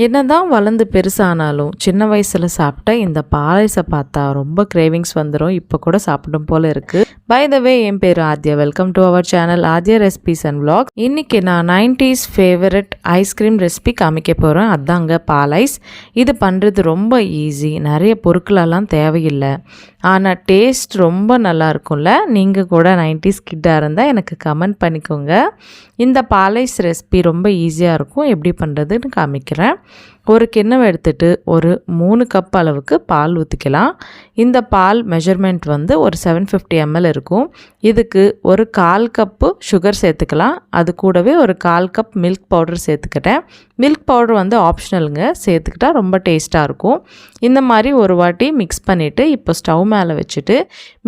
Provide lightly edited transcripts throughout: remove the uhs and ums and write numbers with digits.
என்னதான் வளர்ந்து பெருசானாலும் சின்ன வயசில் சாப்பிட்ட இந்த பாயசை பார்த்தா ரொம்ப கிரேவிங்ஸ் வந்துடும். இப்போ கூட சாப்பிடும் போல் இருக்குது. பை த வே, என் பேர் Aadhya. Welcome to our channel Aadhya recipes and vlog. இன்றைக்கி நான் 90s ஃபேவரட் ஐஸ்கிரீம் ரெசிபி காமிக்க போகிறேன். அதாங்க பால் ஐஸ். இது பண்ணுறது ரொம்ப ஈஸி, நிறைய பொருட்களெல்லாம் தேவையில்லை. ஆனால் டேஸ்ட் ரொம்ப நல்லா இருக்கும்ல. நீங்கள் கூட 90s கிட்டாக இருந்தால் எனக்கு கமெண்ட் பண்ணிக்கோங்க. இந்த பால் ஐஸ் ரெசிபி ரொம்ப ஈஸியாக இருக்கும். எப்படி பண்ணுறதுன்னு காமிக்கிறேன். ஒரு கிண்ணம் எடுத்துகிட்டு ஒரு 3 கப் அளவுக்கு பால் ஊற்றிக்கலாம். இந்த பால் மெஷர்மெண்ட் வந்து ஒரு 750 ml இருக்கும். இதுக்கு ஒரு 1/4 கப்பு சுகர் சேர்த்துக்கலாம். அது கூடவே ஒரு 1/4 கப் மில்க் பவுடர் சேர்த்துக்கிட்டேன். மில்க் பவுடர் வந்து ஆப்ஷனலுங்க, சேர்த்துக்கிட்டால் ரொம்ப டேஸ்ட்டாக இருக்கும். இந்த மாதிரி ஒரு வாட்டி மிக்ஸ் பண்ணிவிட்டு இப்போ ஸ்டவ் மேலே வச்சுட்டு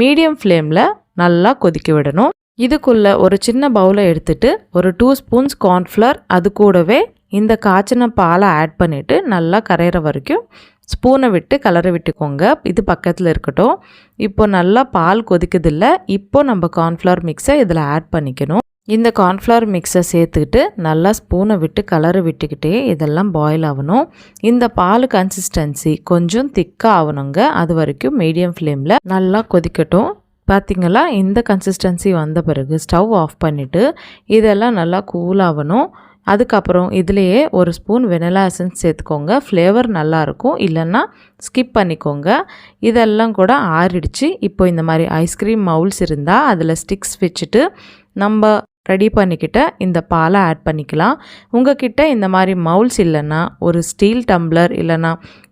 மீடியம் ஃப்ளேமில் நல்லா கொதிக்க விடணும். இதுக்குள்ளே ஒரு சின்ன பவுலை எடுத்துகிட்டு ஒரு 2 ஸ்பூன்ஸ் கார்ன்ஃப்ளவர், அது கூடவே இந்த காய்ச்சின பாலை ஆட் பண்ணிவிட்டு நல்லா கரையிற வரைக்கும் ஸ்பூனை விட்டு கலரை விட்டுக்கோங்க. இது பக்கத்தில் இருக்கட்டும். இப்போ நல்லா பால் கொதிக்குதில்ல, இப்போ நம்ம கார்ன்ஃப்ளவர் மிக்ஸை இதில் ஆட் பண்ணிக்கணும். இந்த கார்ன்ஃப்ளவர் மிக்ஸை சேர்த்துக்கிட்டு நல்லா ஸ்பூனை விட்டு கலரை விட்டுக்கிட்டே இதெல்லாம் பாயில் ஆகணும். இந்த பால் கன்சிஸ்டன்சி கொஞ்சம் திக்காக ஆகணுங்க. அது வரைக்கும் மீடியம் ஃப்ளேமில் நல்லா கொதிக்கட்டும். பார்த்திங்களா, இந்த கன்சிஸ்டன்சி வந்த பிறகு ஸ்டவ் ஆஃப் பண்ணிவிட்டு இதெல்லாம் நல்லா கூலாகணும். அதுக்கப்புறம் இதுலேயே ஒரு ஸ்பூன் வெனிலா எசன்ஸ் சேர்த்துக்கோங்க. ஃப்ளேவர் நல்லாயிருக்கும், இல்லைன்னா ஸ்கிப் பண்ணிக்கோங்க. இதெல்லாம் கூட ஆறிடுச்சு. இப்போ இந்த மாதிரி ஐஸ்கிரீம் மவுல்ஸ் இருந்தால் அதில் ஸ்டிக்ஸ் வச்சுட்டு நம்ம ரெடி பண்ணிக்கிட்ட இந்த பாலை ஆட் பண்ணிக்கலாம். உங்ககிட்ட இந்த மாதிரி மவுல்ஸ் இல்லைன்னா ஒரு ஸ்டீல் டம்ளர் இல்லைன்னா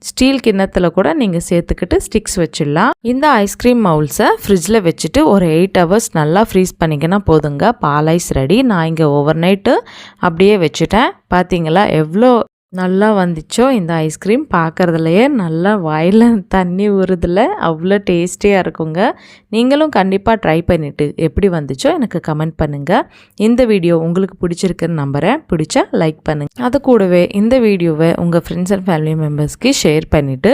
ஸ்டீல் கிண்ணத்தில் கூட நீங்கள் சேர்த்துக்கிட்டு ஸ்டிக்ஸ் வச்சிடலாம். இந்த ஐஸ்கிரீம் மவுல்ஸை ஃப்ரிட்ஜில் வச்சுட்டு ஒரு 8 hours நல்லா ஃப்ரீஸ் பண்ணிக்கினா போதுங்க. பால் ஐஸ் ரெடி. நான் இங்கே ஓவர் நைட்டு அப்படியே வச்சுட்டேன். பார்த்தீங்களா எவ்வளோ நல்லா வந்துச்சோ இந்த ஐஸ்கிரீம். பார்க்குறதுலையே நல்லா வாயில் தண்ணி ஊறுதில்ல, அவ்வளோ டேஸ்டியாக இருக்குங்க. நீங்களும் கண்டிப்பாக ட்ரை பண்ணிவிட்டு எப்படி வந்துச்சோ எனக்கு கமெண்ட் பண்ணுங்கள். இந்த வீடியோ உங்களுக்கு பிடிச்சிருக்குன்னு நம்புகிறேன். பிடிச்சா லைக் பண்ணுங்கள். அது கூடவே இந்த வீடியோவை உங்கள் ஃப்ரெண்ட்ஸ் அண்ட் ஃபேமிலி மெம்பர்ஸ்க்கு ஷேர் பண்ணிவிட்டு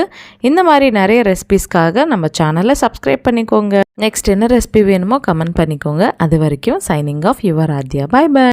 இந்த மாதிரி நிறைய ரெசிபிஸ்க்காக நம்ம சேனலை சப்ஸ்கிரைப் பண்ணிக்கோங்க. நெக்ஸ்ட் என்ன ரெசிபி வேணுமோ கமெண்ட் பண்ணிக்கோங்க. அது வரைக்கும் signing off your Aadhya. Bye by.